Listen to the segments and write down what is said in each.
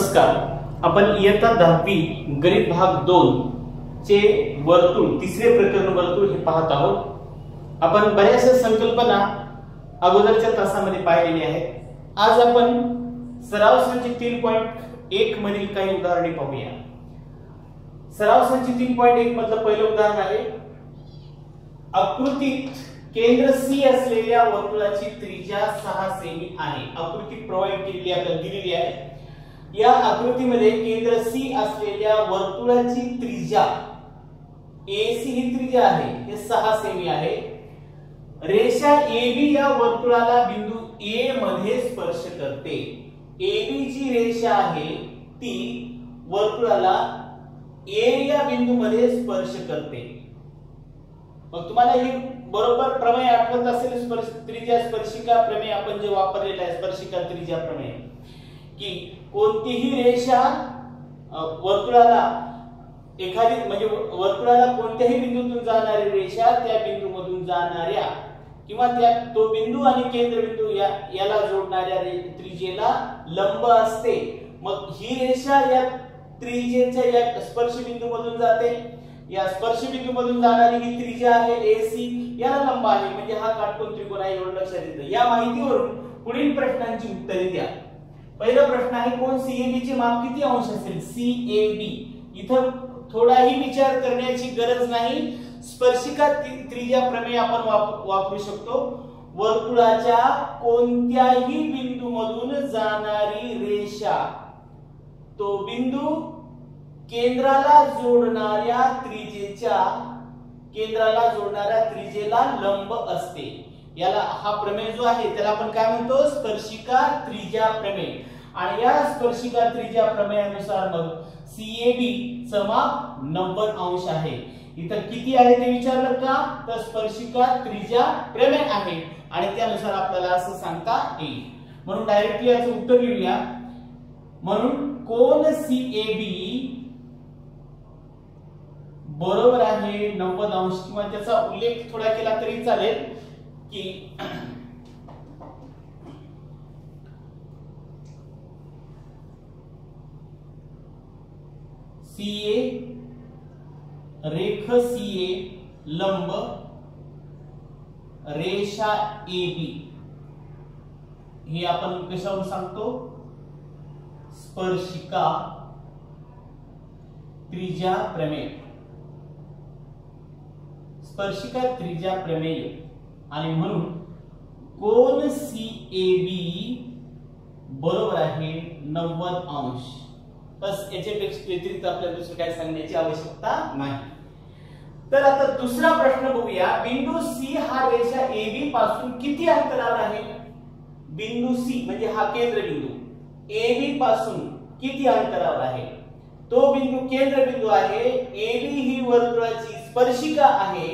नमस्कार. आपण इयत्ता 10वी गणित भाग 2 चे वर्तुळ तिसरे प्रकरण वर्तुळ हे पाहत आहोत. आपण बऱ्याचशा संकल्पना अगोदरच्या तासामध्ये पाहिलेली आहेत. आज आपण सराव संच 3.1 मधील काही उदाहरणे पाहूया. सराव संच 3.1 मधलं पहिलं उदाहरण आहे, आकृतीत केंद्र सी असलेल्या वर्तुळाची त्रिज्या 6 सेमी आहे. आकृती प्रोव्हाइड केलेली आपल्याला दिलेली आहे. या आकृतीमध्ये केंद्र सी असलेल्या वर्तुळाची त्रिज्या AC ही त्रिज्या आहे, हे 6 सेमी आहे. रेषा AB या वर्तुळाला बिंदू A मध्ये स्पर्श करते. AB जी रेषा आहे ती वर्तुळाला A या बिंदूमध्ये स्पर्श करते. मग तुम्हाला हे बरोबर प्रमेय आठवत असेल, त्रिज्या स्पर्शिका प्रमेय आपण जे वापरलेला आहे, स्पर्शिका त्रिज्या प्रमेय, की कोणतीही रेषा वर्तुळाला एखादी म्हणजे वर्तुळाला कोणत्याही बिंदूतून जाणारी रेषा त्या बिंदूमधून जाणाऱ्या किंवा त्या तो बिंदू आणि केंद्रबिंदू याला जोडणाऱ्या त्रिज्येला लंब असते. मग ही रेषा या त्रिज्येच्या या स्पर्शबिंदूमधून जाते. या स्पर्शबिंदूमधून जाणारी ही त्रिज्या आहे AC, याला लंब आहे, म्हणजे हा काटकोन त्रिकोण आहे एवढं लक्षात येतं. या माहितीवरून पुढील प्रश्नांची उत्तरे द्या. पहिला प्रश्न आहे, कोन CAB चे माप किती अंश असेल? CAB इथं थोडाही विचार करण्याची गरज नाही. स्पर्शिका त्रिज्या प्रमेय आपण वापरू शकतो. वर्तुळाच्या कोणत्याही बिंदूमधून जाणारी रेषा तो बिंदू केंद्राला जोडणाऱ्या त्रिज्येला लंब असते. याला हा प्रमेय जो आहे त्याला आपण काय म्हणतो? स्पर्शिका त्रिज्या प्रमेय. आणि या स्पर्शिका त्रिज्या प्रमेयानुसार मग CAB चं माप 90 अंश आहे. इथं किती आहे ते विचारलं का? तर स्पर्शिका त्रिज्या प्रमेय आहे आणि त्यानुसार आपल्याला असं सांगता येईल. म्हणून डायरेक्टली याचं उत्तर लिहूया. म्हणून कोन CAB बरोबर आहे 90 अंश, किंवा त्याचा उल्लेख थोडा केला तरी चालेल की CA रेख CA लंब रेषा AB हे आपण कशावरून सांगतो? स्पर्शिका त्रिज्या प्रमेय. स्पर्शिका त्रिज्या प्रमेय. आणि म्हणून कोन CAB बरोबर आहे 90 अंश. बस याच्यापेक्षा व्यतिरिक्त आपल्याला दुसरं काय सांगण्याची आवश्यकता नाही. तर आता दुसरा प्रश्न बघूया. बिंदू C हा रेषा AB पासून किती अंतरावर आहे? बिंदू C म्हणजे हा केंद्रबिंदू AB पासून किती अंतरावर आहे? तो बिंदू केंद्रबिंदू आहे. AB ही वर्तुळाची स्पर्शिका आहे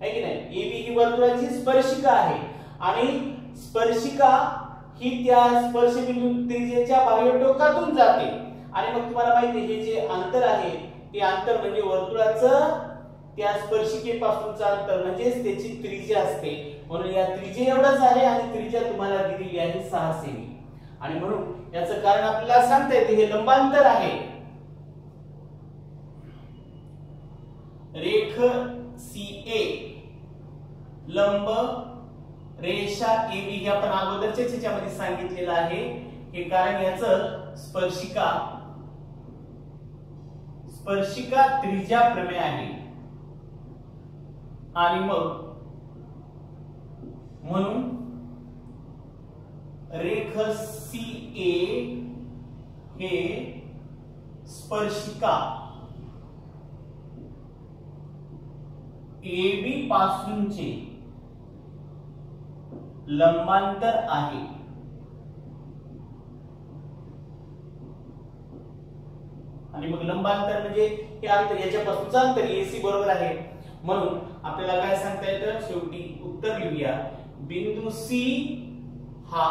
की नाही? AB ही वर्तुळाची स्पर्शिका आहे आणि स्पर्शिका ही त्या स्पर्शबिंदू त्रिज्येच्या बाह्य टोकातून जाते. आणि मग तुम्हाला माहिती आहे, हे जे अंतर आहे ते अंतर म्हणजे वर्तुळाचं त्या स्पर्शिकेपासूनचं अंतर म्हणजेच त्याची त्रिज्या असते. म्हणून या त्रिज्या एवढंच आहे आणि त्रिज्या तुम्हाला दिलेली आहे 6 सेमी. आणि म्हणून याचं कारण आपल्याला सांगता येते, हे लंबांतर आहे. रेख CA लंब रेषा AB हे आपण अगोदरच्या याच्यामध्ये सांगितलेलं आहे. हे कारण याचं स्पर्शिका त्रिज्या प्रमेय आहे. आणि मग म्हणून रेख CA हे स्पर्शिका AB पासूनचे लंबांतर आहे. आणि मग लंबांतर म्हणजे हे अंतर, याच्यापासूनचं अंतर AC बरोबर आहे. म्हणून आपल्याला काय सांगता येतं? शेवटी उत्तर लिहूया. बिंदू C हा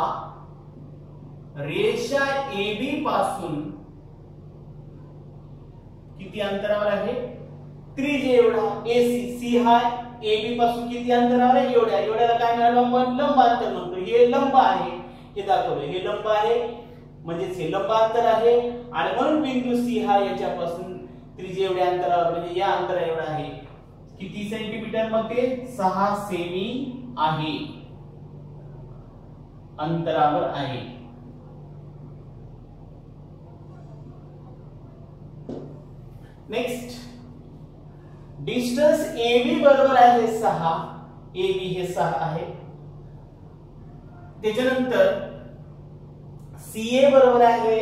रेषा AB पासून किती अंतरावर आहे? त्रिज्या एवढा AC. C हा AB पासून किती अंतरावर आहे? एवढ्याला काय म्हणालो आपण? लंबांतर म्हणतो. हे लंब आहे, हे दाखवलं. हे लंब आहे, म्हणजे हे लंब अंतर आहे आणि म्हणून बिंदू सी हा याच्यापासून त्रिज्या एवढ्या अंतरावर म्हणजे या अंतरा एवढा आहे. किती सेंटीमीटर मग ते 6 सेमी आहे अंतरावर आहे. नेक्स्ट डिस्टन्स AB बरोबर आहे 6. AB हे 6 आहे. त्याच्यानंतर CA बरोबर आहे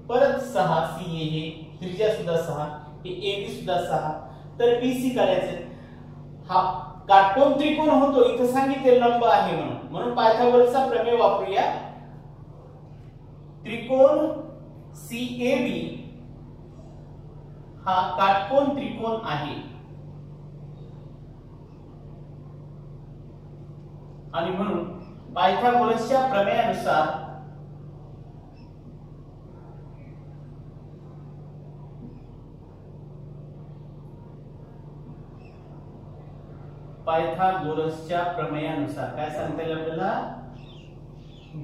परत 6. CA हे त्रिज्या सुद्धा 6, हे AB सुद्धा 6. तर BC काढायचं. हा काटकोन त्रिकोण होतो इथे सांगितले लंब आहे म्हणून पायथागोरसचा प्रमेय वापरूया. त्रिकोण CAB हा काटकोन त्रिकोण आहे आणि म्हणून पायथागोरसच्या प्रमेयानुसार काय सांगता येईल आपल्याला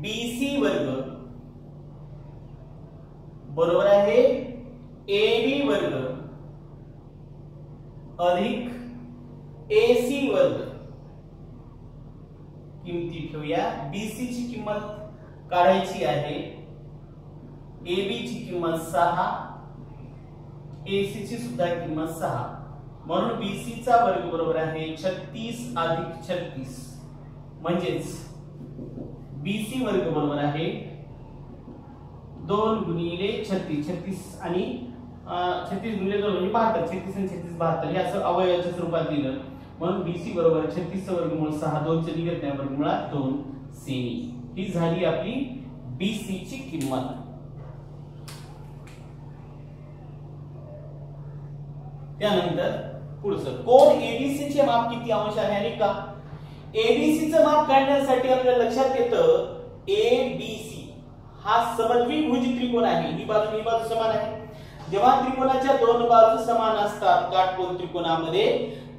BC वर्ग बरोबर आहे AB वर्ग अधिक AC वर्ग. किमती ठेवूया. BC ची किंमत काढायची आहे. AB ची किंमत 6, AC ची सुद्धा किंमत 6. म्हणून BC चा वर्ग बरोबर आहे 36 अधिक 36 म्हणजेच BC वर्ग बरोबर आहे 2 गुणिले 36. 36 आणि 36 गुणिले 2 म्हणजे 72. 36 आणि 36 72 हे असं अवयवाच्या स्वरूपात दिलं. म्हणून BC बरोबर 36 चा वर्गमूळ 6, 2 चे निघत नाही, वर्गमुळात 2 सेमी. ही झाली आपली BC ची किंमत. त्यानंतर पुढचं कोन ABC चे माप किती अंश आहे आणि का? ABC चं माप काढण्यासाठी आपल्याला लक्षात येतं ABC हा समद्विभुज त्रिकोण आहे. ही बाजू समान आहे. जेव्हा त्रिकोणाच्या दोन बाजू समान असतात काटकोन त्रिकोणामध्ये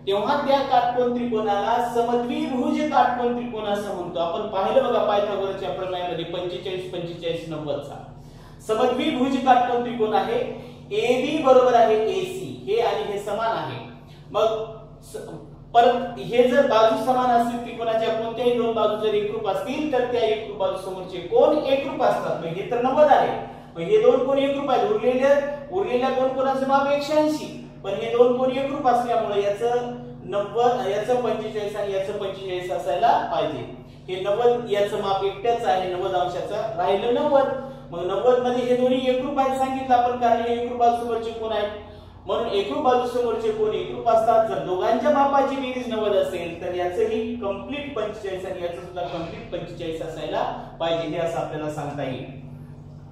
तेव्हा त्या काटकोन त्रिकोणाला समद्विभुज काटकोन त्रिकोण असं म्हणतो. आपण पाहिलं बघा पायथागोरसच्या प्रमेयामध्ये 45 45 90 चा समद्विभुज काटकोन त्रिकोण आहे. AB बरोबर आहे AC हे आणि हे समान आहे. मग परत हे जर बाजू समान असतील त्रिकोणाच्या कोणत्याही दोन बाजू जर एकरूप असतील तर त्या एकरूप बाजू समोरचे कोण एकरूप असतात. हे तर 90 आहे. मग हे दोन कोण एकरूप आहेत. उरलेल्या दोन कोणाचं माप 180. पण हे दोन कोण एकरूप असल्यामुळे याचं 90 याचं 45 आणि याचं 45 असायला पाहिजे. हे 90 याचं माप एकट्याच आहे 90 अंशाचं राहिलं 90. मग 90 मध्ये हे दोन्ही एकरूप आहेत सांगितलं आपण कारण हे एकरूप बाजू समोरचे कोण आहेत. म्हणून एकरूप बाजू समोरचे कोण एकरूप असतात. जर दोघांच्या मापाची बेरीज 90 असेल तर याचंही कंप्लीट 45 आणि याचं सुद्धा कंप्लीट 45 असायला पाहिजे. हे असं आपल्याला सांगता येईल.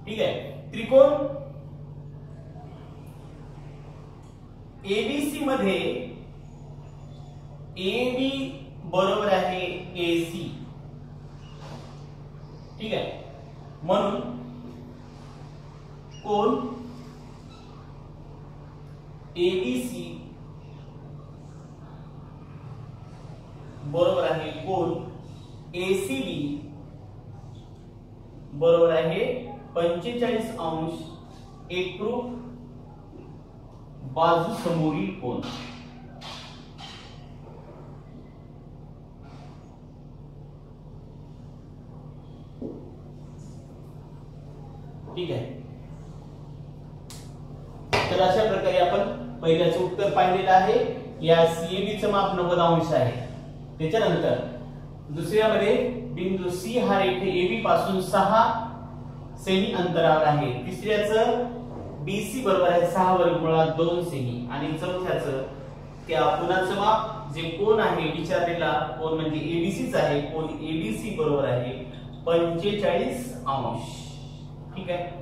ठीक आहे. त्रिकोण ABC मध्ये AB बरोबर आहे AC. ठीक आहे. म्हणून कोण ABC बरोबर आहे कोण ACB बरोबर आहे 45 अंश एकरूप बाजू समोरील कोण. ठीक आहे. तर अशा प्रकारे आपण पहिल्याचं उत्तर पाहिलेलं आहे. या CAB चं माप 90 अंश आहे. त्याच्यानंतर दुसऱ्यामध्ये बिंदू C हा रेषे AB पासून 6 सेमी अंतरावर आहे. तिसऱ्याचं BC बरोबर आहे 6 वर्गमुळात 2 सेमी आणि चौथ्याचं त्या कोणाचं माप जे कोण आहे विचारलेला कोण म्हणजे ABC च आहे. कोण ABC बरोबर आहे 45 अंश. ठीक आहे.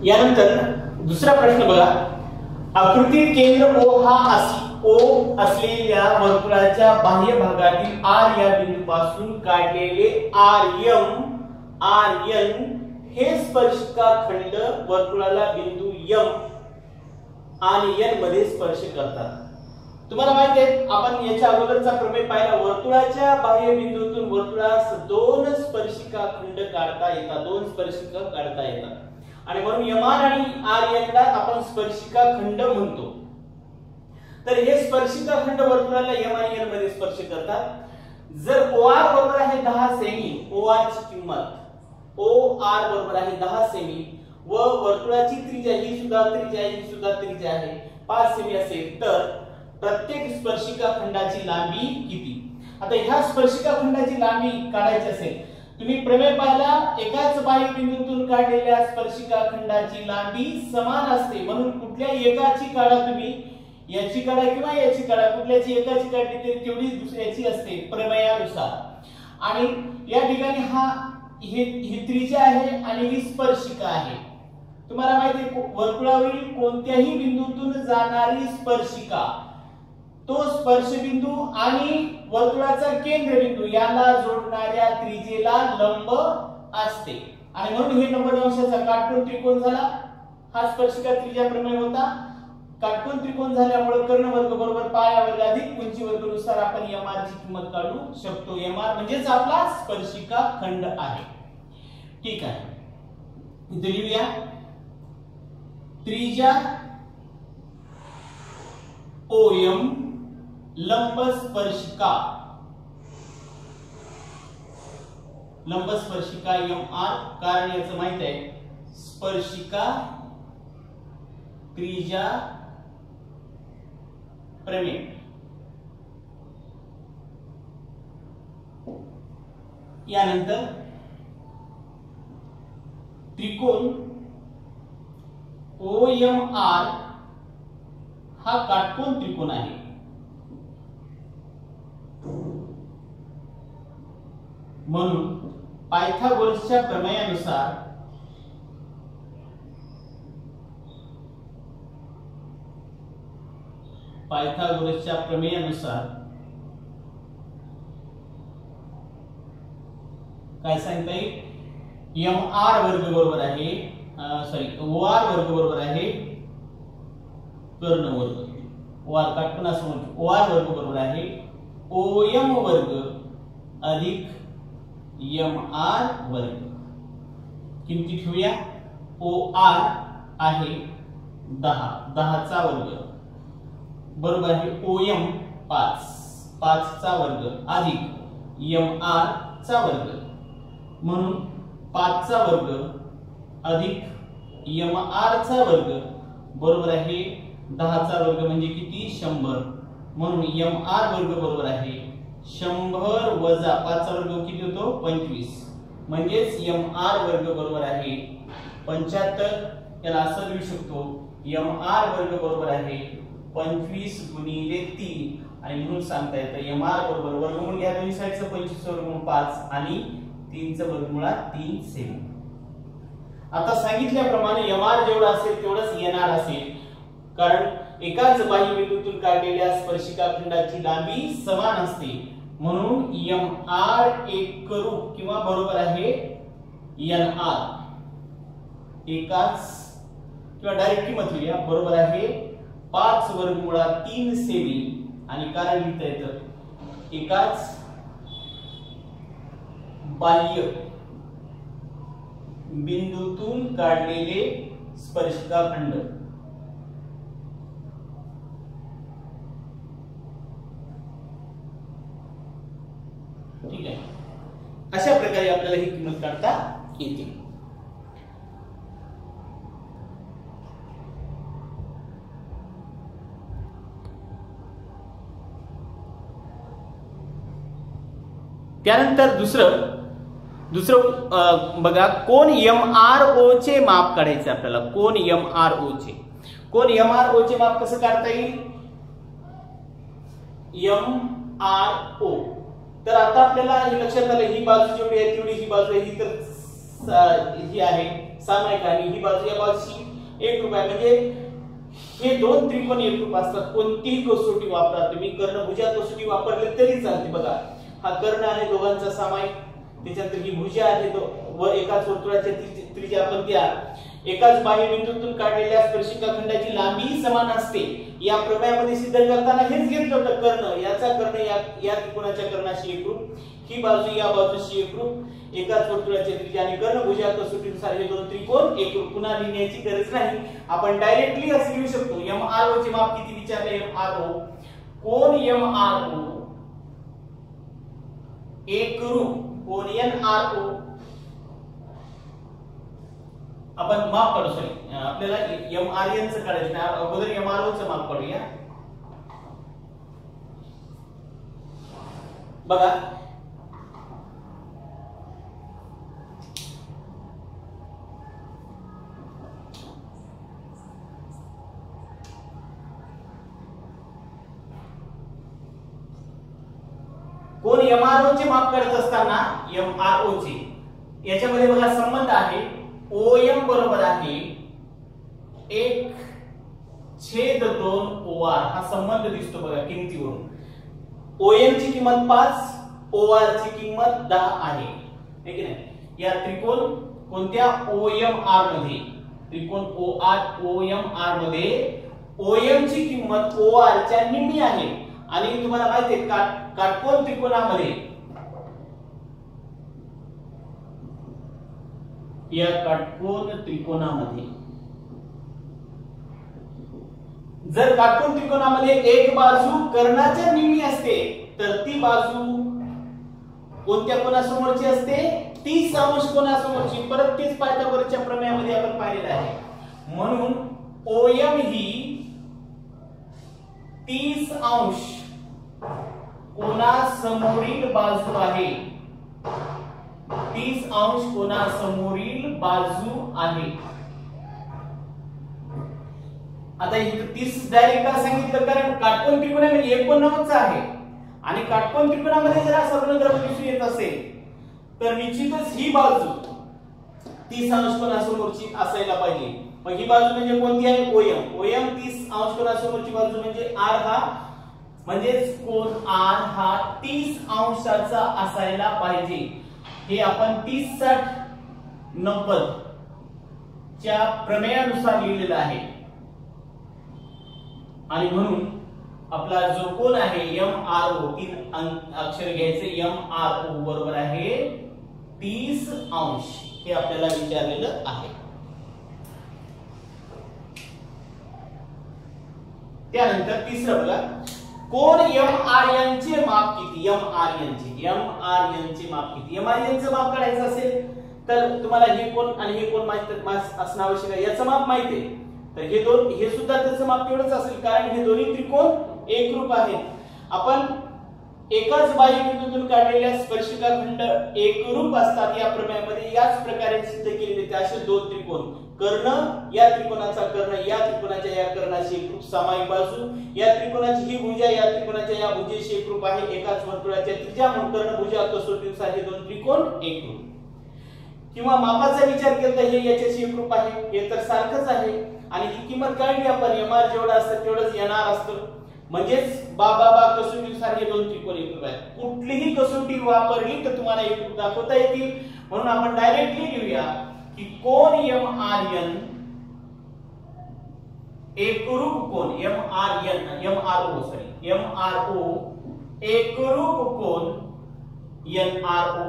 यानंतर दुसरा प्रश्न बघा. आकृतीत केंद्र O असलेल्या वर्तुळाच्या बाह्य भागातील R या बिंदूपासून काढलेले RN हे स्पर्शिका खंड वर्तुळाला बिंदू M आणि N मध्ये स्पर्श करतात. तुम्हाला माहिती आहे आपण याच्या अगोदरचा प्रमेय पाहिला, वर्तुळाच्या बाह्य बिंदूतून वर्तुळास दोन स्पर्शिका खंड काढता येतात, दोन स्पर्शिका काढता येतात आणि म्हणून MR आणि RN ला आपण स्पर्शिका खंड म्हणतो. तर हे स्पर्शिका खंड वर्तुळाला M आणि N मध्ये स्पर्श करतात. जर OR बरोबर आहे 10 सेमी, OR ची किंमत OR बरोबर आहे 10 सेमी व वर्तुळाची त्रिज्या ही सुद्धा त्रिज्या आहे 5 सेमी असेल तर प्रत्येक स्पर्शिका खंडाची लांबी किती? आता ह्या स्पर्शिका खंडाची लांबी काढायची असेल, तुम्ही प्रमेय पाहिला, एकाच बाह्य बिंदूतून काढलेल्या स्पर्शिका खंडाची लांबी समान असते, म्हणून कुठल्या एकाची काढा तुम्ही, याची काढा किंवा याची काढा, कुठल्याची एकाची काढली तरी तेवढीच दुसऱ्याची असते प्रमेयानुसार. आणि या ठिकाणी ही त्रिज्या आहे आणि ही स्पर्शिका आहे. तुम्हाला माहिती आहे वर्तुळावरील कोणत्याही बिंदूतून जाणारी स्पर्शिका तो स्पर्शबिंदू आणि वर्तुळाचा केंद्रबिंदू याला जोडणाऱ्या त्रिज्येला लंब असते आणि म्हणून हे 90 अंशाचा काटकोन त्रिकोण झाला. हा स्पर्शिका त्रिज्या प्रमेय होता. काटकोन त्रिकोण झाल्यामुळे कर्णवर्ग बरोबर पाया वर्ग अधिक उंची वर्गानुसार आपण MR ची किंमत काढू शकतो. MR म्हणजेच आपला स्पर्शिका खंड आहे. ठीक आहे, इथे लिहूया त्रिज्या OM लंब स्पर्शिका MR, कारण याचं माहित आहे स्पर्शिका त्रिज्या प्रमेय. यानंतर त्रिकोण OMR हा काटकोन त्रिकोण आहे. म्हणून पायथागोरसच्या प्रमेयानुसार काय सांगता येईल, MR वर्ग बरोबर आहे OR वर्ग बरोबर आहे कर्ण वर्ग, OR काटकोन असं म्हणतो, OR वर्ग बरोबर आहे OM वर्ग अधिक MR वर्ग. किमती ठेवूया. OR आहे 10 चा वर्ग बरोबर आहे OM 5 चा वर्ग अधिक MR चा वर्ग, म्हणून 5 चा वर्ग अधिक MR चा वर्ग बरोबर आहे 10 चा वर्ग म्हणजे किती 100, म्हणून MR वर्ग बरोबर आहे 100 वजा 5 चा वर्ग किती होतो 25, म्हणजेच MR वर्ग बरोबर आहे 75. याला असं लिहू शकतो MR वर्ग बरोबर आहे 25 गुणिले 3 आणि म्हणून सांगता येतं MR बरोबर वर्गमूळ घ्या दोन्ही साइडचं 25 वर्गमूळ 5 आणि 3 चं वर्गमूळ 3 सेमी. आता सांगितल्याप्रमाणे MR जेवढा असेल तेवढंच NR असेल, कारण एकाच बाह्य बिंदूतून काढलेल्या स्पर्शिका खंडाची लांबी समान असते, म्हणून MR एकरूप किंवा बरोबर आहे NR. एकाच किंवा डायरेक्ट किंमत लिहूया बरोबर आहे 5 वर्गमूळ 3 सेमी आणि कारण लिहिता येतं एकाच बाह्य बिंदूतून काढलेले स्पर्शिका खंड. ठीक आहे, अशा प्रकारे आपल्याला ही किंमत काढता येते. त्यानंतर दुसरं बघा, कोन MRO चे माप काढायचे आपल्याला. कोन MRO चे माप कसं काढता येईल. MRO तर आता आपल्याला हे लक्षात आलं, ही बाजू जेवढी आहे तेवढी ही बाजू आहे, ही तर ही आहे सामायिक आणि ही बाजू या बाजूची एकरूप आहे, म्हणजे हे दोन त्रिकोण एकरूप असतात. कोणतीही कसोटी वापरा तुम्ही, कर्णभुजा कसोटी वापरली तरी चालते. बघा हा कर्ण आहे दोघांचा सामायिक, त्याच्यानंतर ही भुजा आहे तो व एकाच वर्तुळाच्या त्रिज्या पण त्या एकाच बाह्य बिंदूतून काढलेल्या स्पर्शिका खंडाची लांबी समान असते. या प्रमेयामध्ये सिद्ध करताना हेच घेतलं होतं कर्ण याचा कर्ण या त्रिकोणाच्या कर्णाशी एकरूप, ही बाजू या बाजूशी एकरूप, एकाच वर्तुळाच्या त्रिज्या आणि कर्ण भुजा कसोटीनुसार हे दोन त्रिकोण एकरूप. पुन्हा लिहिण्याची गरज नाही, आपण डायरेक्टली असे लिहू शकतो. MRO चे माप किती विचारले? MRO कोन MRO एकरूप कोन NRO आपण माप काढू. सॉरी आपल्याला MRN चं काढायचं नाही, अगोदर MRO चं माप काढूया. बघा कोण MRO चे माप काढत असताना MRO चे याच्यामध्ये बघा संबंध आहे OM बरोबर आहे 1/2 OR हा संबंध दिसतो बघा किमतीवरून. OM ची किंमत 5, OR ची किंमत 10 आहे, है की नाही? या त्रिकोण कोणत्या OMR मध्ये त्रिकोण OMR मध्ये OM ची किंमत OR च्या निम्मी आहे. आणि तुम्हाला माहिती आहे काटकोन त्रिकोणामध्ये या काटकोन त्रिकोणामध्ये जर काटकोन त्रिकोणामध्ये एक बाजू कर्णाच्या निम्मी असते तर ती बाजू कोणत्या कोणासमोरची असते? 30 अंश कोणासमोरची. परत तेच पायथागोरसच्या प्रमेयामध्ये आपण पाहिलेलं आहे. म्हणून OM ही 30 अंश कोणासमोरील बाजू आहे. 30 अंश कोणासमोरील बाजू आहे. आता इथे 30 डायरेक्ट का सांगितलं? कारण काटकोन त्रिकोणामध्ये 89 आहे आणि काटकोन त्रिकोणामध्ये जर असा ऋणद्रव्य दिसून येत असेल तर निश्चितच ही बाजू 30 अंश कोणासमोरची असायला पाहिजे. मग ही बाजू म्हणजे कोणती आहे? OM 30 अंश कोणासमोरची बाजू म्हणजे R हा म्हणजेच कोन R हा 30 अंशाचा असायला पाहिजे. हे आपण 30-60-90 च्या प्रमेयानुसार लिहिलेलं आहे. आणि म्हणून आपला जो कोन आहे MRO 3 अक्षर घ्यायचे MRO बरोबर आहे 30 अंश. हे आपल्याला विचारलेलं आहे. त्यानंतर तिसरं बघा कोन MRN चे माप किती? MRN चे माप किती? MRN चे माप काढायचं असेल तर तुम्हाला हे कोन आणि हे कोन माहित असणं आवश्यक आहे. याचं माप माहिती आहे तर हे सुद्धा त्याचं माप तेवढंच असेल कारण हे दोन्ही त्रिकोण एकरूप आहेत. आपण एकाच बाह्य बिंदूतून काढलेल्या स्पर्शिका खंड एकरूप असतात या प्रमेयामध्ये याच प्रकारे सिद्ध केलेले ते असे दोन त्रिकोण. कर्ण या त्रिकोणाचा कर्ण या त्रिकोणाच्या या कर्णाशी एकरूप सामायिक बाजू, या त्रिकोणाची ही भुजा या त्रिकोणाच्या या भुजेशी एकरूप आहे. एकाच वर्तुळाच्या त्रिज्या म्हणून कर्ण भुजा कसोटीनुसार हे दोन त्रिकोण एकरूप. किंवा मापाचा विचार केला तर हे याच्याशी एकरूप आहे, हे तर सारखंच आहे. आणि ही किंमत काढली आपण MR जेवढा असतं तेवढंच NR असतं. म्हणजेच बाबा कसोटीनुसार हे दोन त्रिकोण एकरूप आहेत. कुठलीही कसोटी वापरली तर तुम्हाला एकरूप दाखवता येतील. म्हणून आपण डायरेक्टली लिहूया की कोन MRN एकरूप कोन MRO एकरूप कोन NRO.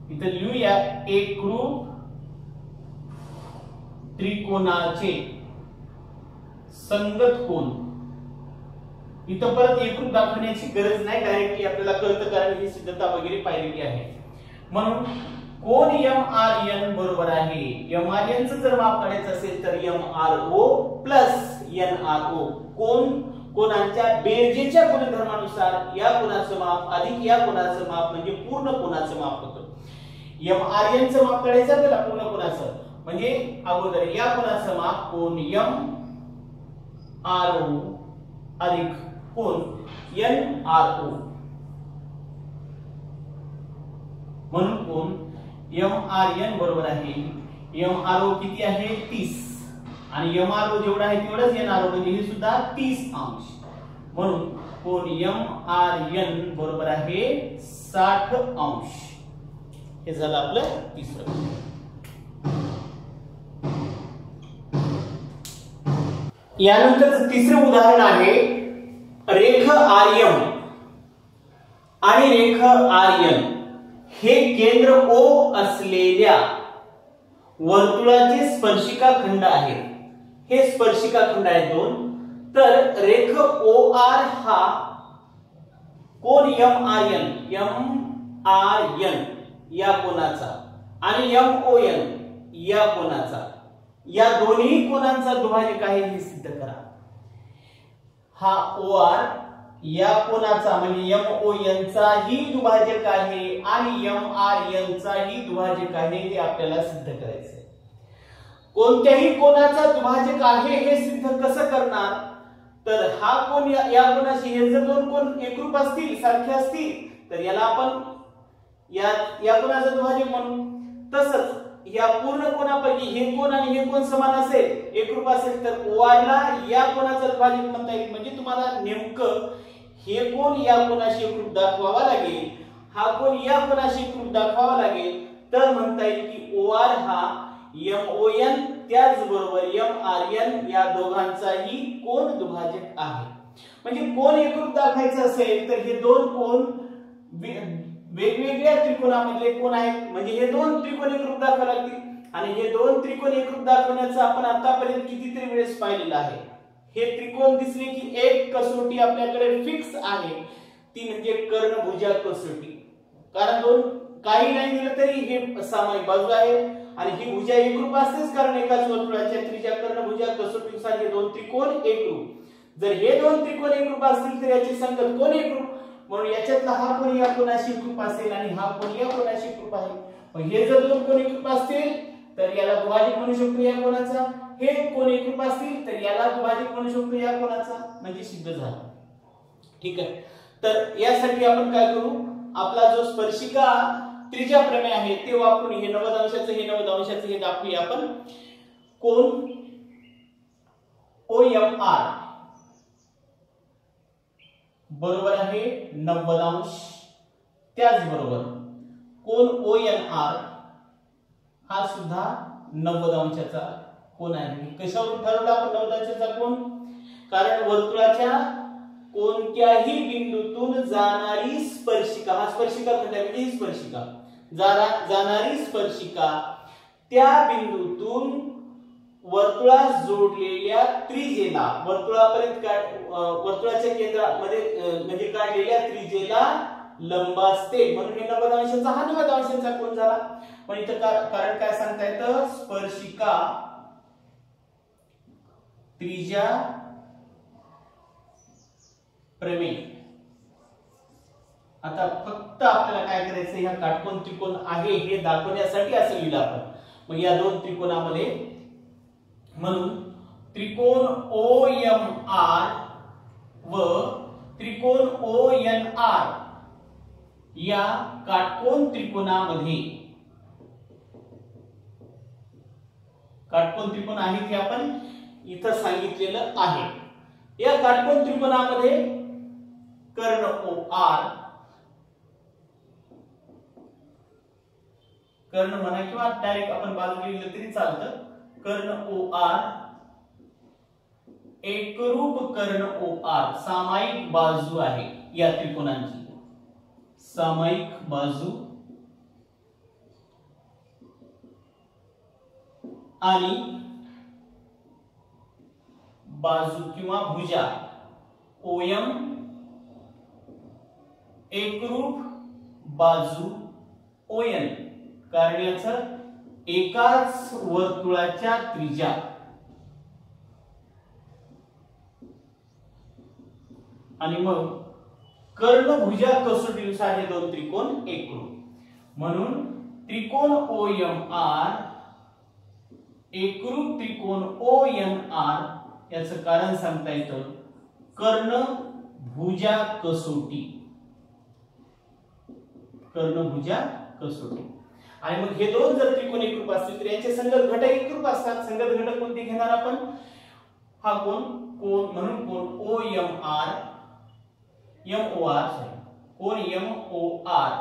इथे लिहूया एकरूप त्रिकोणाचे संगत कोन. इथं परत एकरूप दाखवण्याची गरज नाही, डायरेक्टली आपल्याला कळतं कारण ही सिद्धता वगैरे पाहिलेली आहे. म्हणून कोन MRN बरोबर आहे MRN चं जर माप काढायचं असेल तर MRO प्लस NRO. कोनांच्या बेरजेच्या गुणधर्मानुसार या कोनाचं माप अधिक या कोनाचं माप म्हणजे पूर्ण कोनाचं माप होतं. MRN चं माप काढायचं आपल्याला पूर्ण कोनाचं म्हणजे अगोदर या कोनाचं माप कोन MRO अधिक कोन NRO. म्हणून कोन MRN बरोबर आहे MRO किती आहे 30 आणि MRO जेवढा आहे तेवढाच NRO म्हणजे हे सुद्धा 30 अंश. म्हणून कोन MRN बरोबर आहे 60 अंश. हे झालं आपलं तिसरं. यानंतर तिसरे उदाहरण आहे रेख आर्यम आणि रेख आर्यन हे केंद्र O असलेल्या वर्तुळाचे स्पर्शिका खंड आहेत. हे स्पर्शिका खंड आहेत दोन. तर रेख OR हा कोन MRN या कोनाचा आणि MON या कोनाचा, या दोन्ही कोनांचा दुभाजक आहे हे सिद्ध करा. हा OR या कोनाचा म्हणजे MON चाही दुभाजक आहे आणि MRN चाही दुभाजक आहे हे आपल्याला सिद्ध करायचं आहे. कोणत्याही कोनाचा दुभाजक आहे हे सिद्ध कसं करणार? तर हा कोन या कोनाशी, हे जर दोन कोन एकरूप असतील, सारखे असतील, तर याला आपण या कोनाचा दुभाजक म्हणू. तसंच या पूर्ण कोनापैकी हे कोन आणि हे कोन समान असेल, एकरूप असेल, तर OR ला या कोनाचा दुभाजक म्हणता येईल. म्हणजे तुम्हाला नेमकं हे कोन या कोनाशी एकरूप दाखवावा लागेल, हा कोन या कोनाशी एकरूप दाखवावा लागेल, तर म्हणता येईल की OR हा MON त्याचबरोबर MRN या दोघांचाही कोन दुभाजक आहे. म्हणजे कोन एकरूप दाखवायचं असेल तर हे दोन कोन वेगवेगळ्या त्रिकोणामधले कोन आहेत. म्हणजे हे दोन त्रिकोण एकरूप दाखवावे लागतील आणि हे दोन त्रिकोण एकरूप दाखवण्याचं आपण आतापर्यंत कितीतरी वेळेस पाहिलेलं आहे. हे त्रिकोण दिसले की एक कसोटी आपल्याकडे फिक्स आहे, ती म्हणजे कर्णभुजा कसोटी. कारण दोन काही नाही दिलं तरी हे सामायिक बाजू आहे आणि ही भुजा एकरूप असतेच, कारण एकाच वर्तुळाच्या त्रिज्या कर्णभुजा कसोटीनुसार हे दोन त्रिकोण एकरूप. जर हे दोन त्रिकोण एकरूप असतील तर याचे संगत कोन एकरूप, म्हणून याच्यातला हा कोन या कोनाशी एकरूप असेल आणि हा कोन या कोनाशी एकरूप आहे. मग हे जर दोन कोन एकरूप असतील तर याला दुभाजक म्हणू शकतो या कोनाचा, हे कोन एकरूप असतील तर याला दुभाजक म्हणू शकतो या कोनाचा. म्हणजे सिद्ध झालं. ठीक आहे. तर यासाठी आपण काय करू, आपला जो स्पर्शिका त्रिज्या प्रमेय आहे ते वापरून हे 90 अंशाचं हे 90 अंशाचं हे दाखवूया आपण. कोन OMR बरोबर आहे 90 अंश. त्याचबरोबर कोन ONR हा सुद्धा 90 अंशाचा कोन आहे. कशावरून ठरवला आपण 90 अंशाचा कोन? कारण वर्तुळाच्या कोणत्याही बिंदूतून जाणारी स्पर्शिका, हा स्पर्शिका खंड म्हणजे ही स्पर्शिका, जाणारी स्पर्शिका त्या बिंदूतून वर्तुळास जोडलेल्या त्रिज्येला, वर्तुळापर्यंत वर्तुळाच्या केंद्रामध्ये म्हणजे काढलेल्या त्रिज्येला लंब असते. म्हणून हे 90 अंशाचा हा 90 अंशाचा कोन झाला. पण इथं कारण काय सांगता येतं, स्पर्शिका त्रिज्या प्रमेय. आता फक्त आपल्याला काय करायचं, ह्या काटकोन त्रिकोण आहे हे दाखवण्यासाठी असं लिहिलं आपण. मग या दोन त्रिकोणामध्ये म्हणून त्रिकोण OMR व त्रिकोण ONR या काटकोन त्रिकोणामध्ये, काटकोन त्रिकोण आहे ते आपण इथं सांगितलेलं आहे. या काटकोन त्रिकोणामध्ये कर्ण OR, कर्ण म्हणा किंवा डायरेक्ट आपण बाजू लिहिलं तरी चालतं, कर्ण OR, एकरूप कर्ण OR सामायिक बाजू आहे या त्रिकोणांची, सामायिक बाजू, आणि बाजू किंवा भुजा OM, एकरूप बाजू ON, कारण याचं एकाच वर्तुळाच्या त्रिज्या आणि मग कर्णभुजा कसोटीनुसार हे दोन त्रिकोण एकरूप. म्हणून त्रिकोण OMR एकरूप त्रिकोण ONR याचं कारण सांगता येतं कर्णभुजा कसोटी, कर्णभुजा कसोटी. आणि मग हे दोन जर त्रिकोण एकरूप असतील तर यांचे संगत घटक एकरूप असतात. संगत घटक कोणते घेणार आपण? हा कोन, म्हणून कोन OMR कोन MOR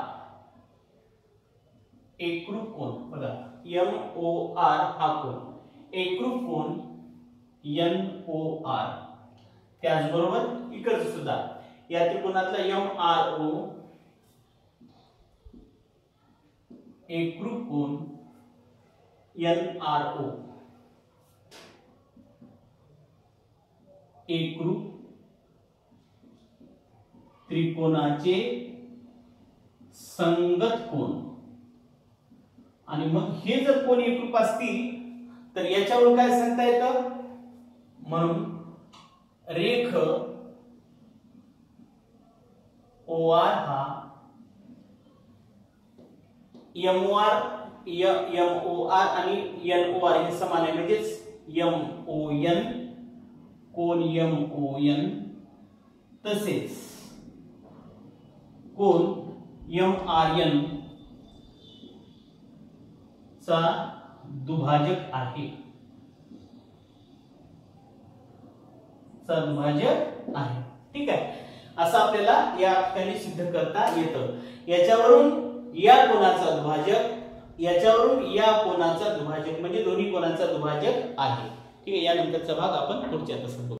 एकरूप कोन बघा MOR हा कोन एकरूप कोन NOR त्याचबरोबर इकडचं सुद्धा या त्रिकोणातला MRO एकरूप कोन NRO एकरूप त्रिकोणाचे संगत कोन आणि मग हे जर कोन एकरूप असतील तर याच्यावरून काय सांगता येतं म्हणून रेख OR हा MOR आणि NOR हे समान आहे म्हणजेच MON कोन MON तसेच कोन MRN चा दुभाजक आहे ठीक आहे असं आपल्याला या ठिकाणी सिद्ध करता येतं याच्यावरून या कोनाचा दुभाजक याच्यावरून या कोनाचा दुभाजक म्हणजे दोन्ही कोनाचा दुभाजक आहे ठीक आहे यानंतरचा भाग आपण पुढच्या तासात बघू